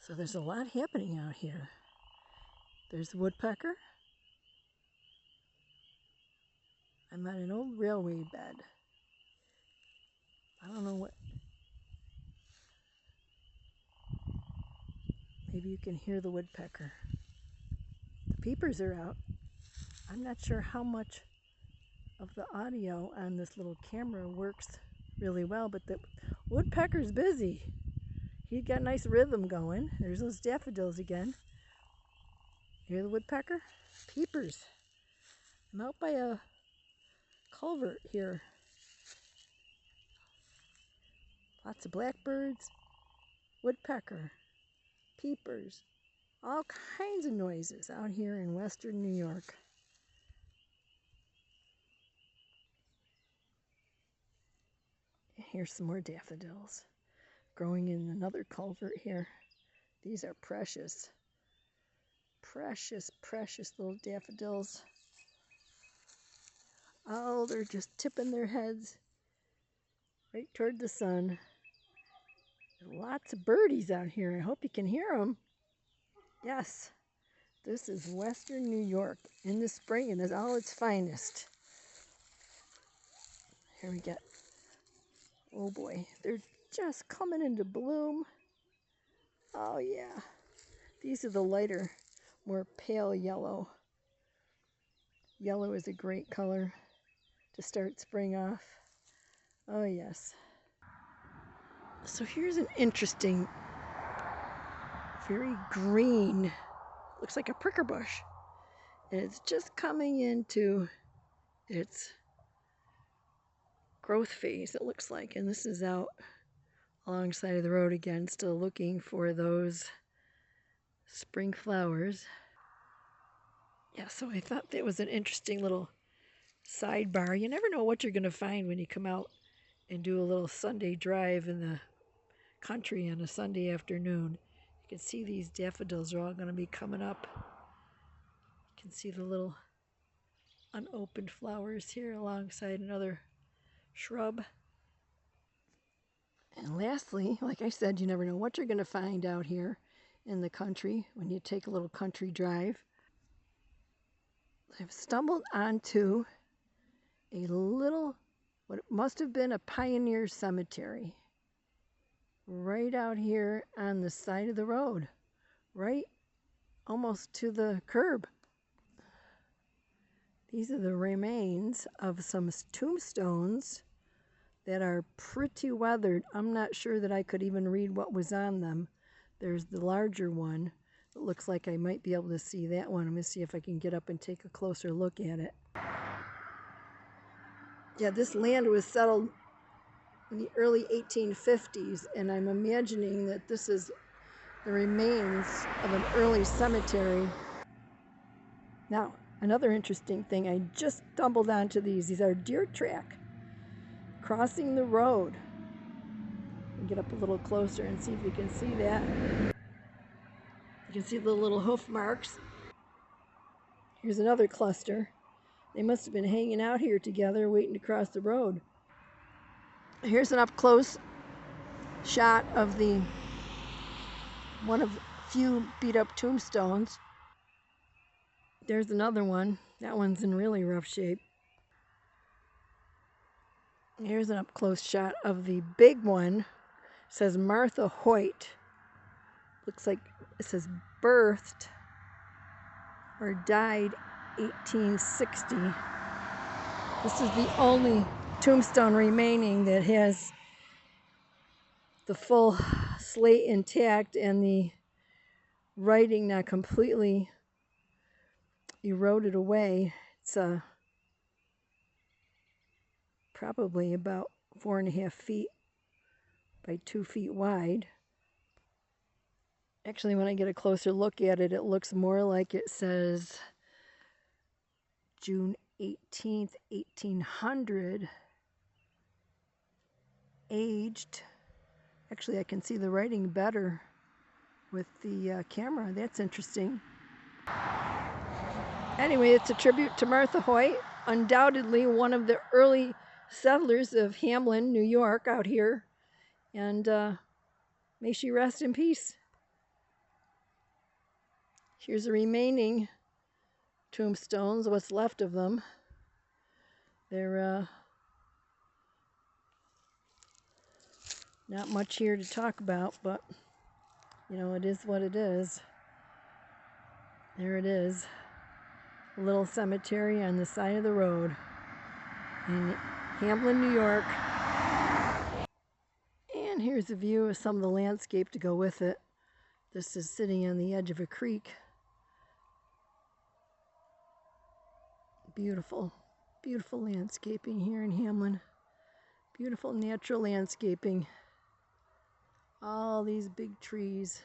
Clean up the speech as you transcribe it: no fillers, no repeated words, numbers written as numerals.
So there's a lot happening out here. There's the woodpecker. I'm on an old railway bed. I don't know what. Maybe you can hear the woodpecker. The peepers are out. I'm not sure how much of the audio on this little camera works really well, but the woodpecker's busy. He's got a nice rhythm going. There's those daffodils again. Hear the woodpecker? Peepers. I'm out by a culvert here. Lots of blackbirds, woodpecker, peepers, all kinds of noises out here in western New York. Here's some more daffodils growing in another culvert here. These are precious, precious, precious little daffodils. Oh, they're just tipping their heads right toward the sun. Lots of birdies out here. I hope you can hear them. Yes, this is western New York in the spring and is all its finest. Here we get, oh boy, they're just coming into bloom. Oh yeah, these are the lighter, more pale yellow. Yellow is a great color to start spring off. Oh yes. So here's an interesting, very green, looks like a pricker bush. And it's just coming into its growth phase, it looks like. And this is out alongside of the road again, still looking for those spring flowers. Yeah, so I thought that was an interesting little sidebar. You never know what you're going to find when you come out and do a little Sunday drive in the country on a Sunday afternoon. You can see these daffodils are all going to be coming up. You can see the little unopened flowers here alongside another shrub. And lastly, like I said, you never know what you're going to find out here in the country when you take a little country drive. I've stumbled onto a little, what must have been a pioneer cemetery right out here on the side of the road, right almost to the curb. These are the remains of some tombstones that are pretty weathered. I'm not sure that I could even read what was on them. There's the larger one. It looks like I might be able to see that one. I'm going to see if I can get up and take a closer look at it. Yeah, this land was settled in the early 1850s, and I'm imagining that this is the remains of an early cemetery. Now, another interesting thing, I just stumbled onto these. These are deer track crossing the road. I'll get up a little closer and see if you can see that. You can see the little hoof marks. Here's another cluster. They must have been hanging out here together waiting to cross the road. Here's an up-close shot of one of the few beat-up tombstones. There's another one. That one's in really rough shape. Here's an up-close shot of the big one. It says Martha Hoyt. Looks like it says birthed or died 1860. This is the only tombstone remaining that has the full slate intact and the writing not completely eroded away. It's probably about 4.5 feet by 2 feet wide. Actually, when I get a closer look at it, it looks more like it says June 18th, 1800, aged. Actually, I can see the writing better with the camera. That's interesting. Anyway, it's a tribute to Martha Hoyt, undoubtedly one of the early settlers of Hamlin, New York, out here. And may she rest in peace. Here's the remaining tombstones, what's left of them. They're not much here to talk about, but you know, it is what it is. There it is. A little cemetery on the side of the road in Hamlin, New York. And here's a view of some of the landscape to go with it. This is sitting on the edge of a creek. Beautiful, beautiful landscaping here in Hamlin. Beautiful natural landscaping. All these big trees.